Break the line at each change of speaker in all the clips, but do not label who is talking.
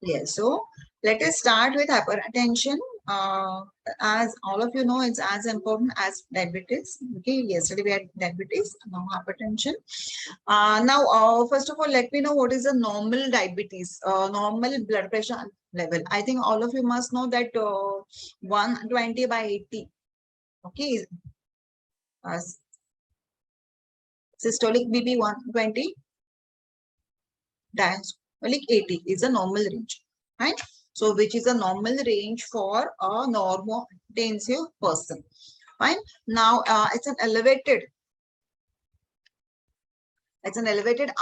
Yes, so let us start with hypertension. As all of you know, it's as important as diabetes. Okay, yesterday we had diabetes, now hypertension. First of all, let me know what is the normal diabetes, normal blood pressure level. I think all of you must know that 120 by 80. Okay, uh, systolic BP 120, diastolic 80 is a normal range, right? So, which is a normal range for a normotensive person, fine. Now, it's an elevated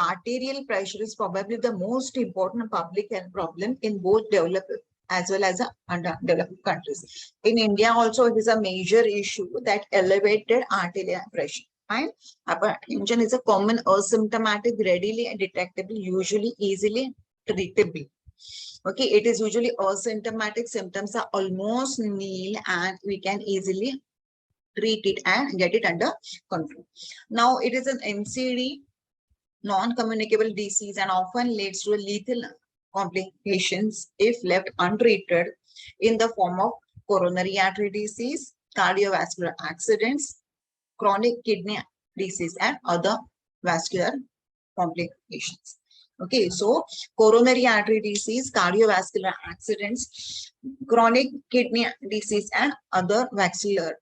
arterial pressure is probably the most important public health problem in both developed as well as underdeveloped countries. In India also, it is a major issue that elevated arterial pressure. Fine. Hypertension is a common asymptomatic, readily detectable, usually easily treatable. Okay, it is usually asymptomatic, symptoms are almost nil and we can easily treat it and get it under control. Now, it is an NCD, non-communicable disease, and often leads to lethal complications if left untreated in the form of coronary artery disease, cardiovascular accidents, chronic kidney disease, and other vascular complications. Okay, so coronary artery disease, cardiovascular accidents, chronic kidney disease, and other vascular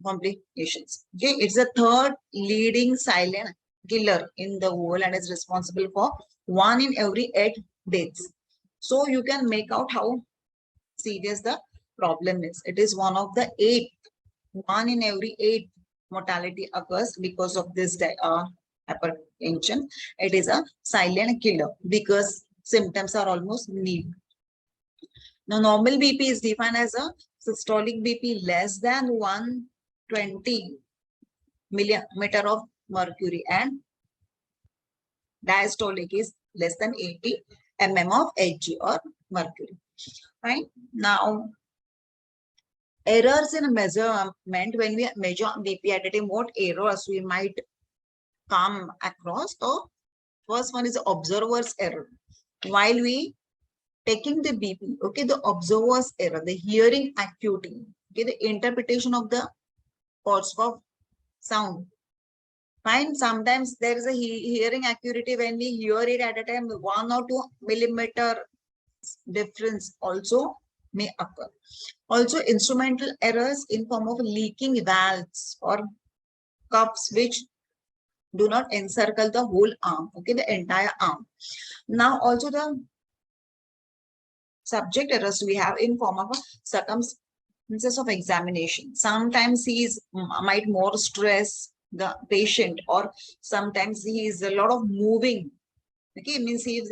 complications. Okay, it's the third leading silent killer in the world and is responsible for 1 in every 8 deaths. So you can make out how serious the problem is. It is one of the 1 in every 8 mortality occurs because of this hypertension. It is a silent killer because symptoms are almost nil. Now, normal BP is defined as a systolic BP less than 120 millimeter of mercury and diastolic is less than 80 mm of Hg or mercury. Right? Now, errors in measurement, when we measure BP at a time, what errors we might come across? So, first one is observer's error. While we taking the BP, okay, the observer's error, the hearing acuity, okay, the interpretation of the chords of sound. Fine, sometimes there is a hearing accuracy when we hear it at a time, 1 or 2 millimeter difference also may occur. Also, instrumental errors in form of leaking valves or cups which do not encircle the whole arm, okay, the entire arm. Now, also the subject errors we have in form of circumstances of examination. Sometimes he is might more stress the patient, or sometimes he is a lot of moving. Okay, means he's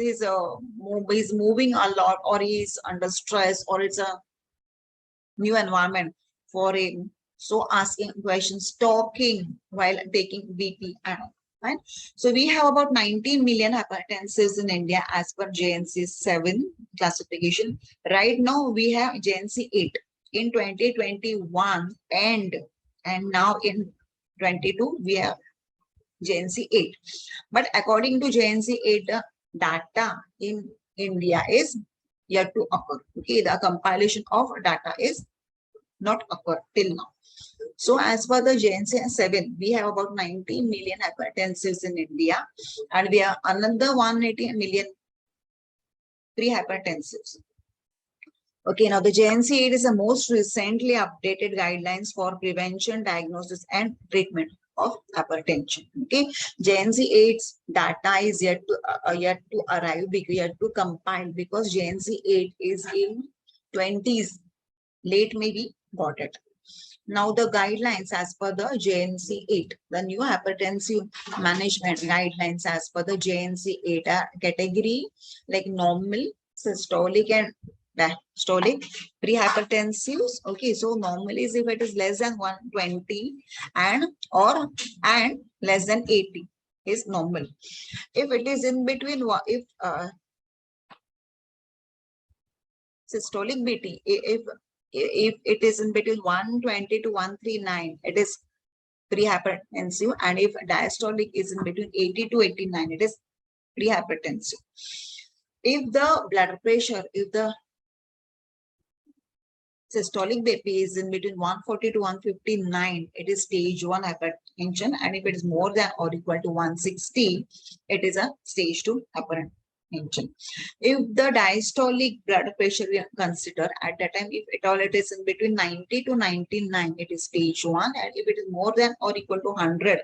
moving a lot, or he is under stress, or it's a new environment for him. So asking questions, talking while taking BP and all. Right? So we have about 19 million hypertensives in India as per JNC 7 classification. Right now we have JNC 8 in 2021 and now in 22 we have JNC 8. But according to JNC 8 data in India is yet to occur. Okay, the compilation of data is not occurred till now. So as per the JNC 7, we have about 90 million hypertensives in India and we have another 180 million pre-hypertensives. Okay, now the JNC 8 is the most recently updated guidelines for prevention, diagnosis and treatment of hypertension. Okay, JNC 8's data is yet to arrive, yet to compile, because JNC 8 is in 20s, late maybe got it. Now the guidelines as per the JNC 8, the new hypertensive management guidelines as per the JNC 8 are category like normal, systolic and diastolic, pre-hypertensives. Okay, so normal is if it is less than 120 and less than 80 is normal. If it is in between, if systolic BT, if it is in between 120 to 139, it is pre-hypertensive, and if diastolic is in between 80 to 89, it is pre-hypertensive. If the blood pressure, if the systolic BP is in between 140 to 159, it is stage 1 hypertension. And if it is more than or equal to 160, it is a stage 2 hypertension. If the diastolic blood pressure we consider at that time, if at all it is in between 90 to 99, it is stage 1. And if it is more than or equal to 100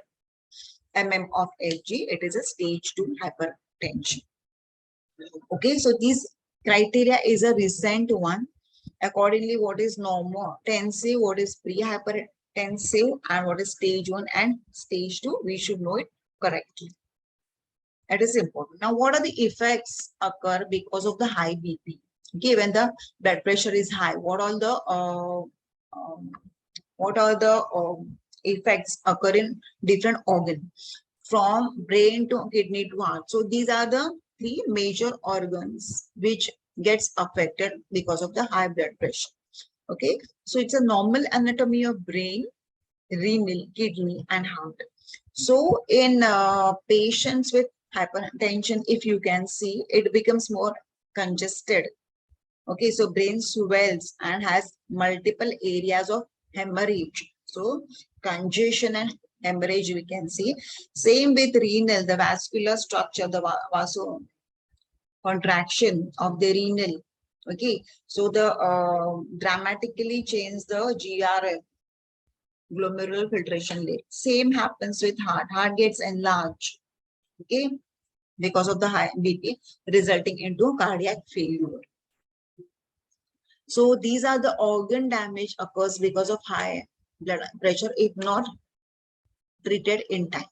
mm of Hg, it is a stage 2 hypertension. Okay, so these criteria is a recent one. Accordingly, what is normotensive, what is pre-hypertensive, and what is stage 1 and stage 2, we should know it correctly. That is important. Now, what are the effects occur because of the high BP? Okay, when the blood pressure is high, what are the effects occur in different organs, from brain to kidney to heart? So these are the 3 major organs which gets affected because of the high blood pressure. Okay, so it's a normal anatomy of brain, renal, kidney, and heart. So in patients with hypertension, if you can see, it becomes more congested. Okay, so brain swells and has multiple areas of hemorrhage. So congestion and hemorrhage we can see. Same with renal, the vascular structure, the contraction of the renal. Okay, so the dramatically change the GRF, glomerular filtration rate. Same happens with heart. Heart gets enlarged. Okay, because of the high BP, resulting into cardiac failure. So these are the organ damage occurs because of high blood pressure if not treated in time.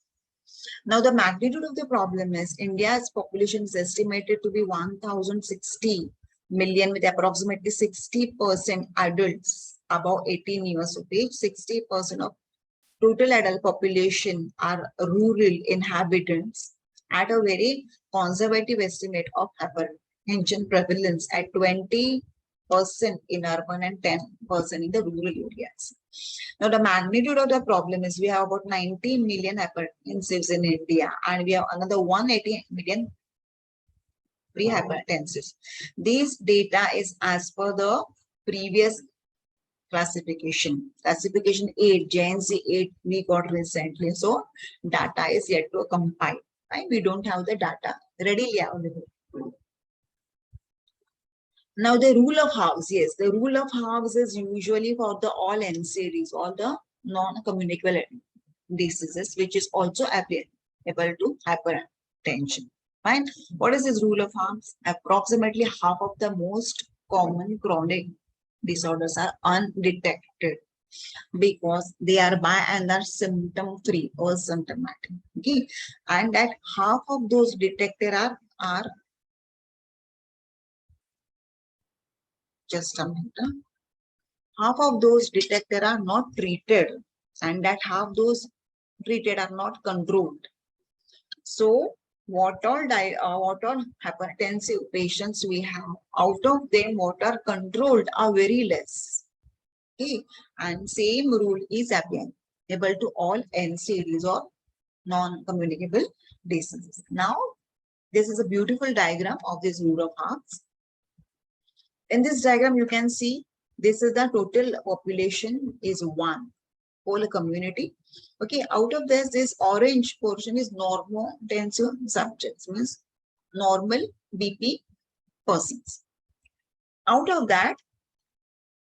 Now the magnitude of the problem is India's population is estimated to be 1060 million with approximately 60% adults above 18 years of age. 60% of total adult population are rural inhabitants at a very conservative estimate of hypertension prevalence at 20% in urban and 10% in the rural areas. Now, the magnitude of the problem is we have about 90 million hypertensives in India and we have another 180 million pre-hypertensives. This data is as per the previous classification. Classification 8, JNC 8 we got recently. So, data is yet to compile. Right? We don't have the data readily available. Now the rule of halves, yes, the rule of halves is usually for the all NCDs, all the non-communicable diseases, which is also applicable to hypertension. Fine. What is this rule of halves? Approximately half of the most common chronic disorders are undetected because they are by and large symptom-free or symptomatic. Okay, and that half of those detected are just a minute. Half of those detected are not treated, and that half those treated are not controlled. So, what all hypertensive patients we have, out of them, what are controlled are very less. Okay, and same rule is applicable to all NCDs or non-communicable diseases. Now, this is a beautiful diagram of this rule of halves. In this diagram, you can see this is the total population is 1, whole community. Okay, out of this orange portion is normotensive subjects, means normal BP persons. Out of that,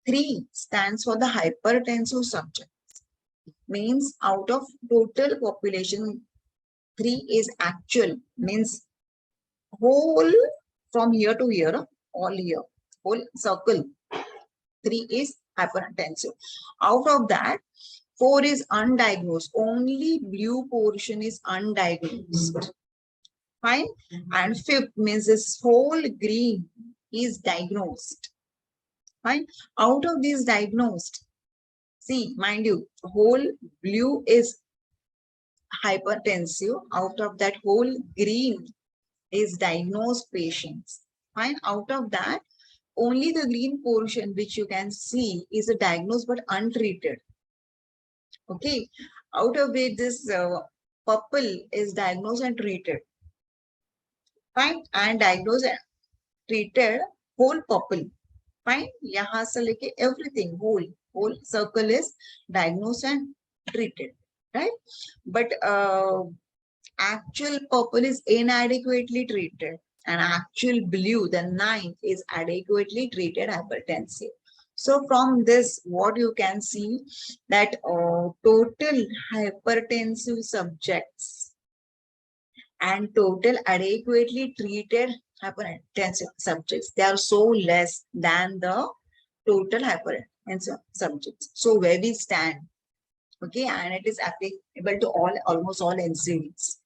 3 stands for the hypertensive subjects. Means out of total population, 3 is actual, means whole from here to here, all here, whole circle. 3 is hypertensive. Out of that, 4 is undiagnosed. Only blue portion is undiagnosed. Fine. And 5th means this whole green is diagnosed. Fine. Out of these diagnosed, see, mind you, whole blue is hypertensive. Out of that, whole green is diagnosed patients. Fine. Out of that, only the green portion which you can see is a diagnosed but untreated. Okay, out of it, this purple is diagnosed and treated. Fine, and diagnosed treated whole purple. Fine. यहाँ से लेके everything whole circle is diagnosed and treated, right? But actual purple is inadequately treated, and actual blue, the ninth, is adequately treated hypertensive. So from this, what you can see that total hypertensive subjects and total adequately treated hypertensive subjects, they are so less than the total hypertensive subjects. So where we stand, okay, and it is applicable to almost all NCVs.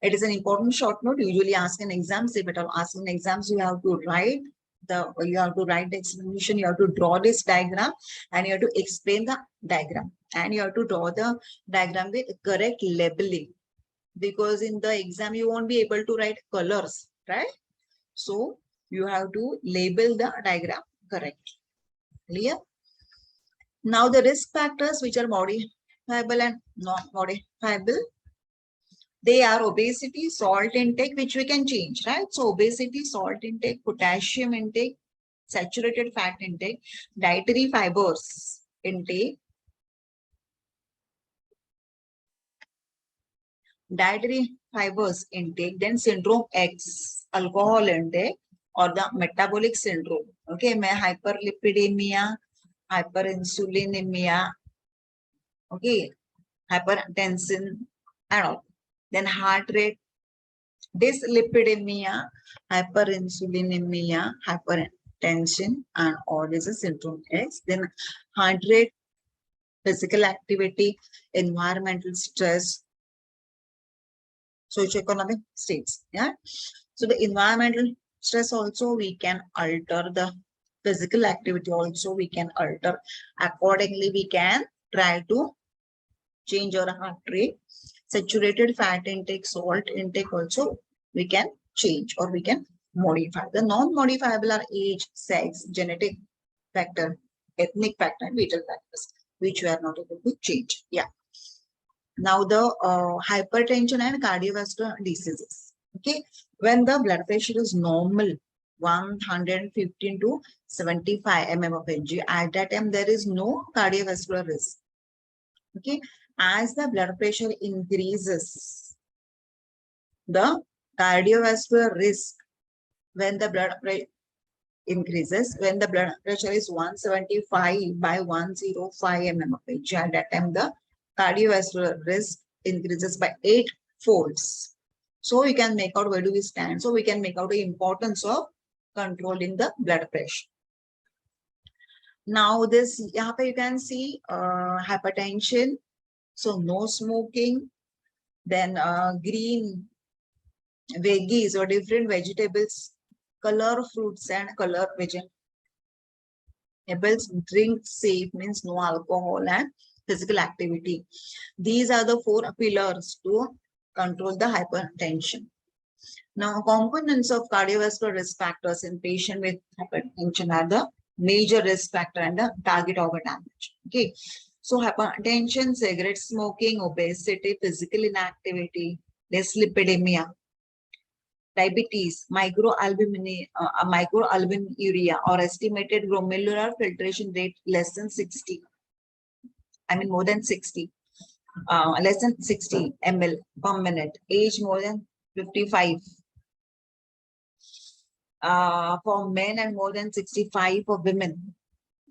It is an important short note, usually asked in exams. If at all asked in exams, you have to write the explanation, you have to draw this diagram, and you have to explain the diagram, and you have to draw the diagram with correct labeling, because in the exam you won't be able to write colors, right? So you have to label the diagram correctly. Clear? Now the risk factors which are modifiable and non-modifiable, they are obesity, salt intake, which we can change, right? So obesity, salt intake, potassium intake, saturated fat intake, dietary fibers intake, then syndrome X, alcohol intake, or the metabolic syndrome. Okay, may hyperlipidemia, hyperinsulinemia, okay, hypertension and all. Then heart rate, dyslipidemia, hyperinsulinemia, hypertension, and all is a syndrome X. Then heart rate, physical activity, environmental stress, socioeconomic states. Yeah. So the environmental stress also we can alter, the physical activity also we can alter. Accordingly, we can try to change our heart rate. Saturated fat intake, salt intake also we can change or we can modify. The non-modifiable are age, sex, genetic factor, ethnic factor, and vital factors, which we are not able to change. Yeah. Now the hypertension and cardiovascular diseases. Okay, when the blood pressure is normal, 115 to 75 mm of Hg, at that time there is no cardiovascular risk. Okay, as the blood pressure increases, the cardiovascular risk when the blood pressure increases, when the blood pressure is 175 by 105 mm of Hg, at that time the cardiovascular risk increases by 8 folds. So we can make out where do we stand. So we can make out the importance of controlling the blood pressure. Now this, you can see hypertension. So no smoking, then green veggies or different vegetables, color fruits and color vegetables, drink safe, means no alcohol and physical activity. These are the 4 pillars to control the hypertension. Now, components of cardiovascular risk factors in patient with hypertension are the major risk factor and the target organ damage. Okay, so hypertension, cigarette smoking, obesity, physical inactivity, dyslipidemia, diabetes, microalbuminuria, or estimated glomerular filtration rate less than 60. I mean more than 60, less than 60 ml per minute, age more than 55 for men and more than 65 for women.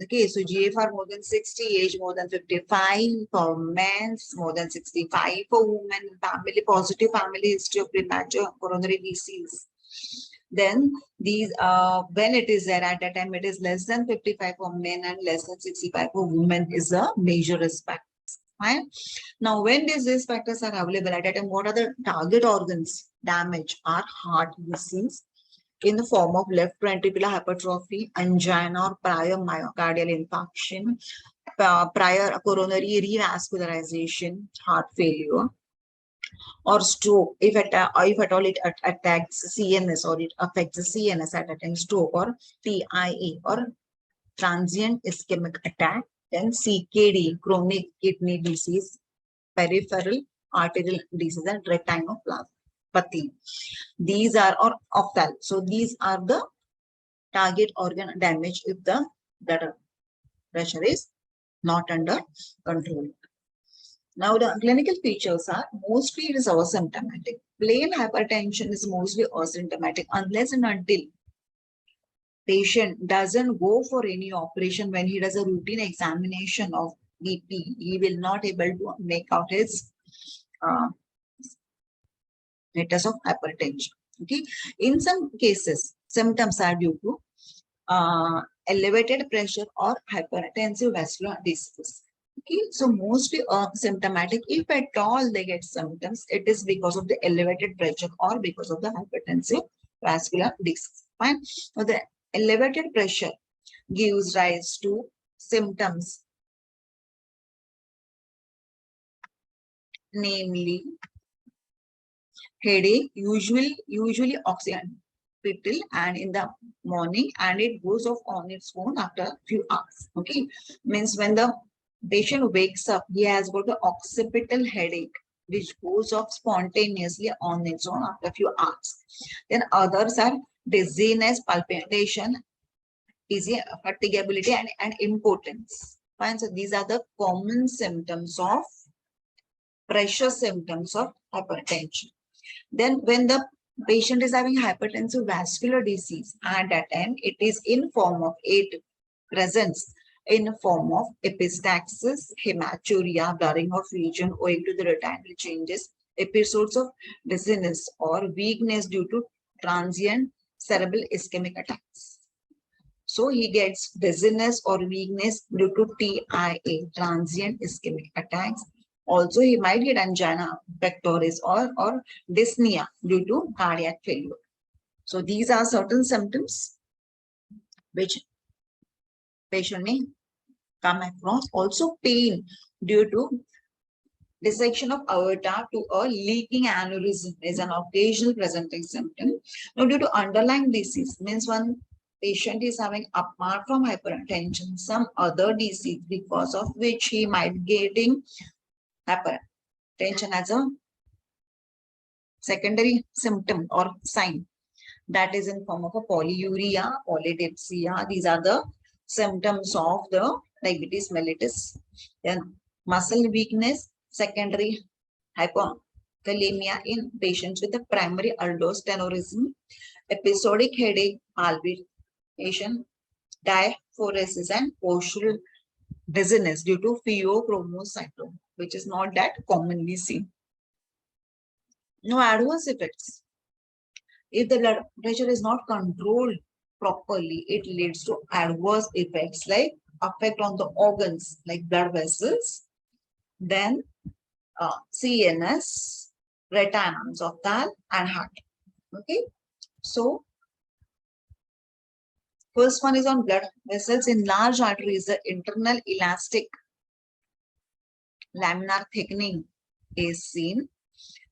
Okay, so GFR more than 60, age more than 55 for men, more than 65 for women, positive family history of premature coronary disease. Then these, when it is there at that time, it is less than 55 for men and less than 65 for women is a major risk factor. Fine. Now, when these risk factors are available at that time, what are the target organs damage? Are heart disease in the form of left ventricular hypertrophy, angina or prior myocardial infarction, prior coronary revascularization, heart failure, or stroke, if at all it attacks CNS or it affects the CNS at a time, stroke or TIA or transient ischemic attack, then CKD, chronic kidney disease, peripheral arterial disease, and retinopathy. These are, or ophthalmic. So these are the target organ damage if the blood pressure is not under control. Now, the clinical features are mostly it is asymptomatic. Plain hypertension is mostly asymptomatic unless and until patient doesn't go for any operation. When he does a routine examination of BP, he will not able to make out his status of hypertension. Okay. In some cases, symptoms are due to elevated pressure or hypertensive vascular disease. Okay, so mostly symptomatic. If at all they get symptoms, it is because of the elevated pressure or because of the hypertensive vascular disease. Fine. So the elevated pressure gives rise to symptoms, namely headache, usually occipital and in the morning, and it goes off on its own after a few hours. Okay, means when the patient wakes up, he has got the occipital headache which goes off spontaneously on its own after a few hours. Then others are dizziness, palpitation, fatigability, and impotence. Fine. So these are the common symptoms of pressure symptoms of hypertension. Then when the patient is having hypertensive vascular disease, at that time it is in form of presence in form of epistaxis, hematuria, blurring of vision owing to the retinal changes, episodes of dizziness or weakness due to transient cerebral ischemic attacks. So he gets dizziness or weakness due to TIA, transient ischemic attacks. Also, he might get angina pectoris or dyspnea due to cardiac failure. So these are certain symptoms which patient may come across. Also, pain due to dissection of aorta to a leaking aneurysm is an occasional presenting symptom. Now, due to underlying disease, means one patient is having, apart from hypertension, some other disease because of which he might getting hypertension as a secondary symptom or sign, that is in form of a polyuria, polydipsia. These are the symptoms of the diabetes mellitus. Then muscle weakness, secondary hypokalemia in patients with a primary aldosteronism, episodic headache, palpitation, diaphoresis, and postural dizziness due to pheochromocytoma, which is not that commonly seen. No adverse effects. If the blood pressure is not controlled properly, it leads to adverse effects like effect on the organs like blood vessels, then CNS, retinals of the and heart. Okay, so first one is on blood vessels. In large arteries, the internal elastic laminar thickening is seen.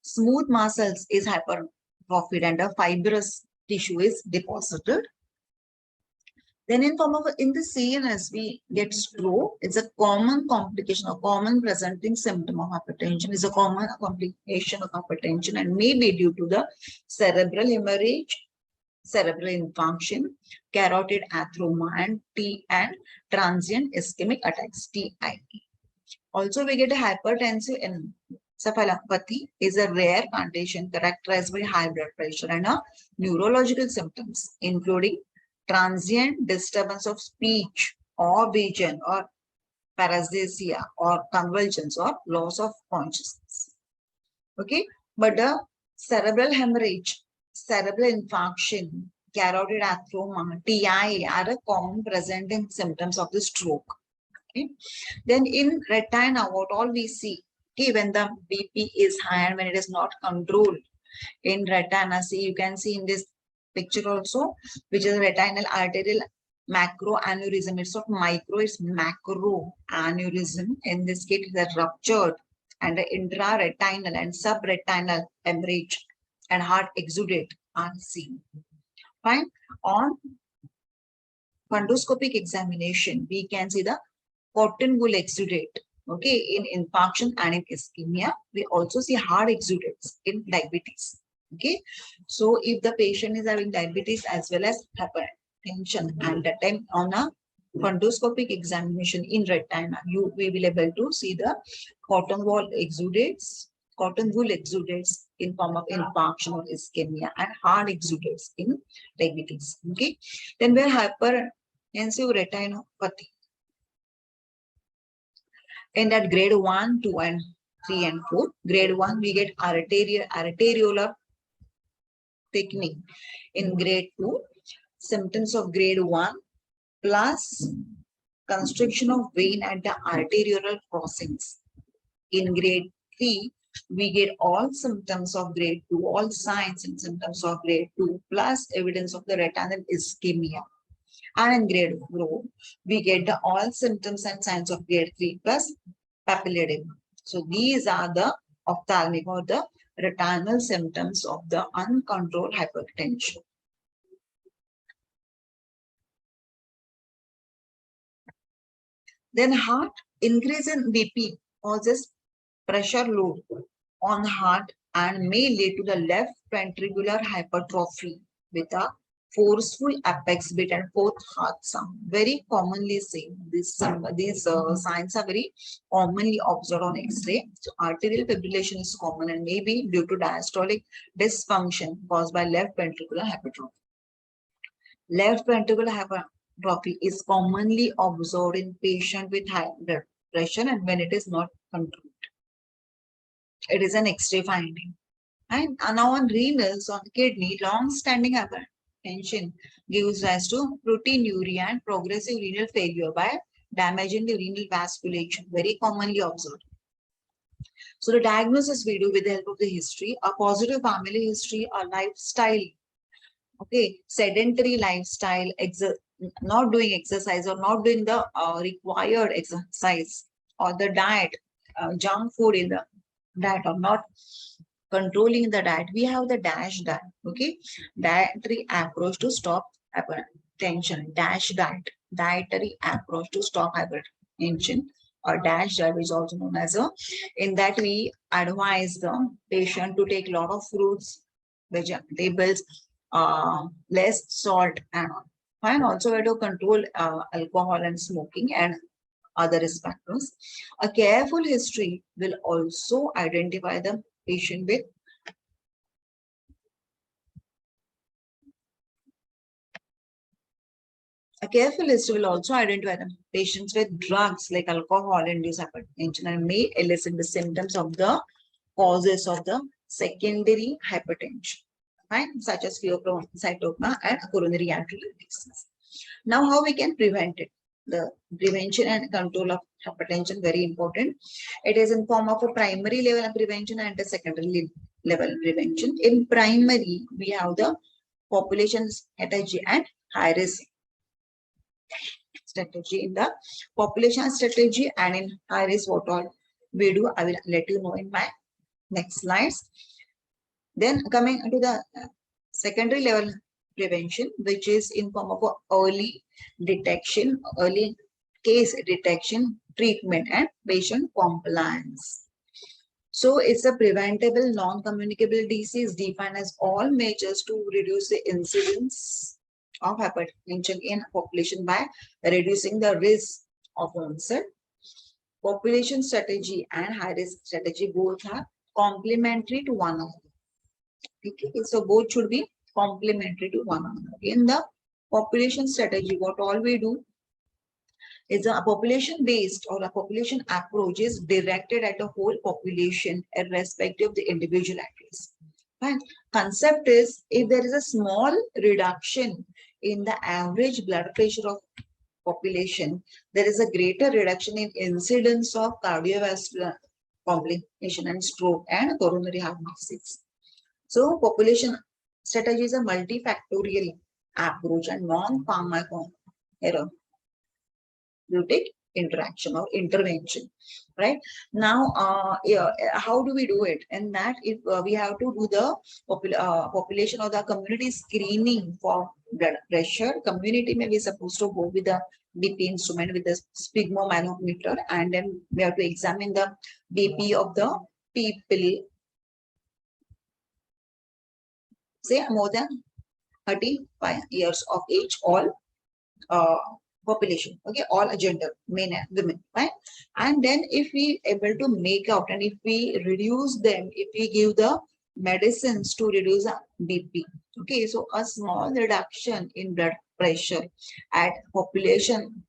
Smooth muscles is hypertrophied and a fibrous tissue is deposited. Then in the CNS, we get stroke. It's a common complication, a common presenting symptom of hypertension. Is a common complication of hypertension and may be due to the cerebral hemorrhage, cerebral infarction, carotid atheroma, and transient ischemic attacks, TIA. Also, we get a hypertensive encephalopathy is a rare condition characterized by high blood pressure and neurological symptoms, including transient disturbance of speech or vision or paresthesia or convulsions or loss of consciousness. Okay, but the cerebral hemorrhage, cerebral infarction, carotid atheroma, TIA are a common presenting symptoms of the stroke. Okay. Then in retina, what all we see, okay, when the BP is high and when it is not controlled in retina, see, you can see in this picture also, which is retinal arterial macro aneurysm. It's not micro, it's macro aneurysm. In this case, it's ruptured and the intraretinal and subretinal hemorrhage and heart exudate are seen. Fine. On fundoscopic examination, we can see the cotton wool exudate, okay, in infarction and in ischemia. We also see hard exudates in diabetes. Okay, so if the patient is having diabetes as well as hypertension, and that time on a fundoscopic examination in retina, we will able to see the cotton wool exudates in form of infarction or ischemia, and hard exudates in diabetes. Okay, then we have hypertensive retinopathy. In that grade 1, 2, and 3 and 4. Grade 1, we get arteriolar thickening. In grade 2, symptoms of grade 1 plus constriction of vein at the arterial crossings. In grade 3, we get all symptoms of grade 2, all signs and symptoms of grade 2 plus evidence of the retinal ischemia. And in grade 4, we get the all symptoms and signs of grade 3 plus papilledema. So these are the ophthalmic or the retinal symptoms of the uncontrolled hypertension. Then heart increase in BP causes pressure load on heart and may lead to the left ventricular hypertrophy with a forceful apex beat and fourth heart sound. Very commonly seen. These signs are very commonly observed on X-ray. So arterial fibrillation is common and may be due to diastolic dysfunction caused by left ventricular hypertrophy. Left ventricular hypertrophy is commonly observed in patients with high blood pressure and when it is not controlled. It is an X-ray finding. And now on renals, on kidney, long-standing hypertension gives rise to proteinuria and progressive renal failure by damaging the renal vasculation, very commonly observed. So the diagnosis we do with the help of the history, a positive family history, a lifestyle, okay, sedentary lifestyle, not doing exercise or not doing the required exercise, or the diet, junk food in the diet or not controlling the diet. We have the DASH diet, okay, dietary approach to stop hypertension, DASH diet, dietary approach to stop hypertension, or DASH diet is also known as a, in that we advise the patient to take a lot of fruits, vegetables, less salt, and also we to control alcohol and smoking and other risk factors. A careful history will also identify the patient with patients with drugs like alcohol-induced hypertension and may elicit the symptoms of the causes of the secondary hypertension, right? Such as pheocytopenia and coronary artery disease. Now, how we can prevent it? The prevention and control of hypertension, very important. It is in form of a primary level of prevention and a secondary level prevention. In primary, we have the population strategy and high risk strategy. In the population strategy and in high risk, what all we do, I will let you know in my next slides. Then coming to the secondary level prevention, which is in form of early detection, early case detection, treatment, and patient compliance. So it's a preventable non-communicable disease defined as all measures to reduce the incidence of hypertension in population by reducing the risk of onset. Population strategy and high risk strategy both are complementary to one another. Okay, so both should be complementary to one another. In the population strategy, what all we do is a population-based or a population approach is directed at the whole population irrespective of the individual at risk. And concept is, if there is a small reduction in the average blood pressure of population, there is a greater reduction in incidence of cardiovascular complication and stroke and coronary heart disease. So population strategy is a multifactorial approach and non-pharmacological interaction or intervention, right? Now, how do we do it? And that if we have to do the population or the community screening for blood pressure, community may be supposed to go with the BP instrument with the sphygmomanometer, and then we have to examine the BP of the people, say more than 35 years of age, all population, okay, all gender, men and women, right? And then if we able to make out and if we reduce them, if we give the medicines to reduce BP, okay, so a small reduction in blood pressure at population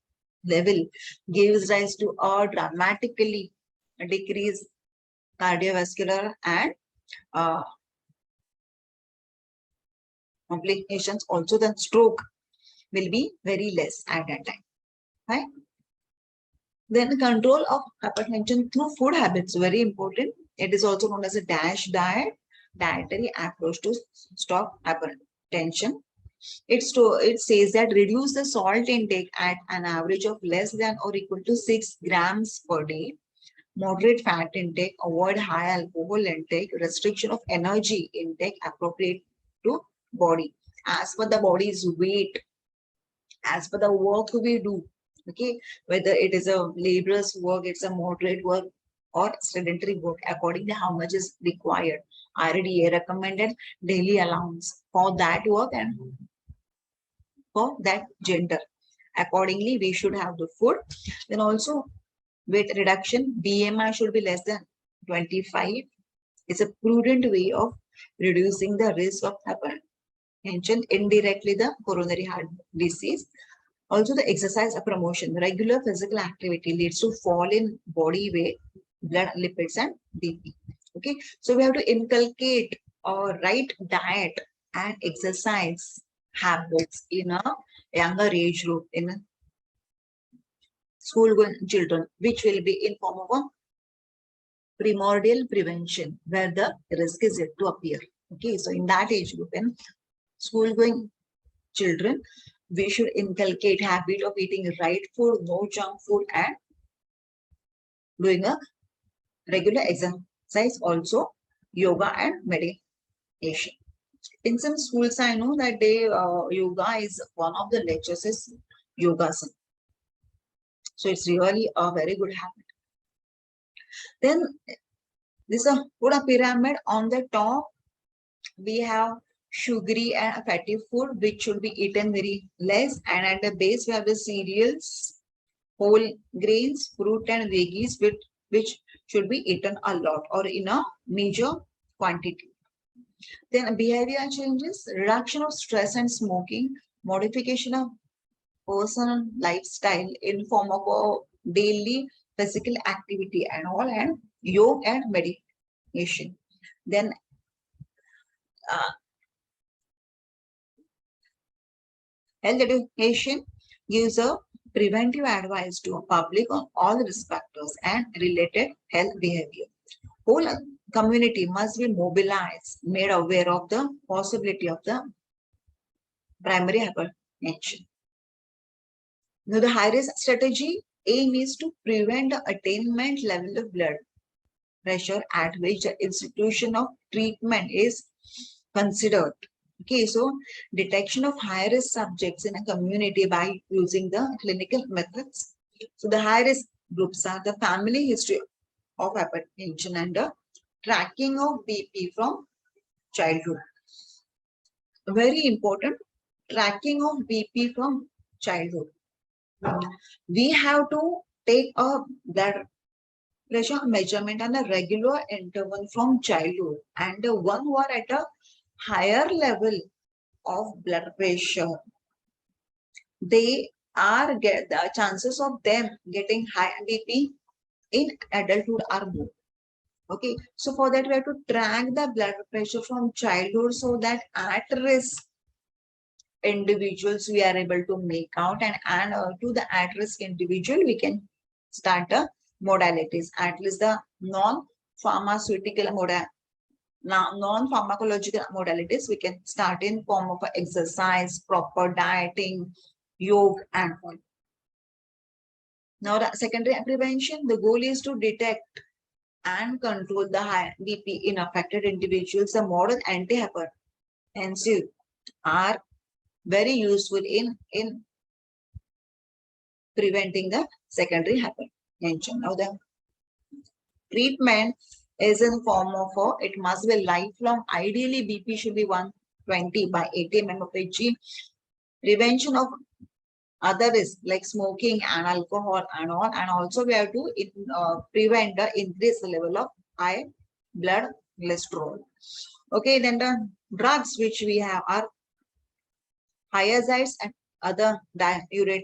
level gives rise to a dramatically decrease cardiovascular and uh, complications. Also the stroke will be very less at that time, right? Then control of hypertension through food habits, very important. It is also known as a DASH diet, dietary approach to stop hypertension. It says that reduce the salt intake at an average of less than or equal to 6 grams per day. Moderate fat intake, avoid high alcohol intake, restriction of energy intake appropriate to body. As per the body's weight, as per the work we do, okay, whether it is a laborer's work, it's a moderate work or sedentary work, according to how much is required. RDA recommended daily allowance for that work and for that gender. Accordingly, we should have the food. Then also weight reduction, BMI should be less than 25. It's a prudent way of reducing the risk of hypertension, indirectly the coronary heart disease. Also the exercise promotion, regular physical activity leads to fall in body weight, blood lipids and BP. Okay, so we have to inculcate a right diet and exercise habits in a younger age group, in school going children, which will be in form of a primordial prevention where the risk is yet to appear. Okay, so in that age group, in school going children, we should inculcate habit of eating right food, no junk food, and doing a regular exercise, also yoga and meditation. In some schools, I know that they yoga is one of the lectures is yoga. So it's really a very good habit. Then this is a put a pyramid. On the top, we have sugary and fatty food, which should be eaten very less. And at the base, we have the cereals, whole grains, fruit and veggies, which should be eaten a lot or in a major quantity. Then behavior changes, reduction of stress and smoking, modification of personal lifestyle in form of a daily physical activity and all, and yoga and meditation. Then health education gives a preventive advice to a public on all risk factors and related health behavior. Whole community must be mobilized, made aware of the possibility of the primary hypertension. Now, the high-risk strategy aim is to prevent the attainment level of blood pressure at which the institution of treatment is considered. Okay, so detection of high-risk subjects in a community by using the clinical methods. So the high-risk groups are the family history of hypertension and the tracking of BP from childhood. Very important, tracking of BP from childhood. We have to take a blood pressure measurement on a regular interval from childhood, and the one who are at a higher level of blood pressure, they are get the chances of them getting high BP in adulthood are more. Okay, so for that we have to track the blood pressure from childhood so that at risk individuals we are able to make out, and to the at risk individual we can start the modalities, at least the non-pharmaceutical non-pharmacological modalities we can start in form of exercise, proper dieting, yoga and all. Now the secondary prevention, the goal is to detect and control the high BP in affected individuals. The modern antihypertensive are very useful in preventing the secondary hypertension. Now the treatment is in form of it must be lifelong. Ideally, BP should be 1 20 by 80 mm of Hg. Prevention of other risks like smoking and alcohol and all, and also we have to prevent the increased level of high blood cholesterol. Okay, then the drugs which we have are thiazides and other diuretics.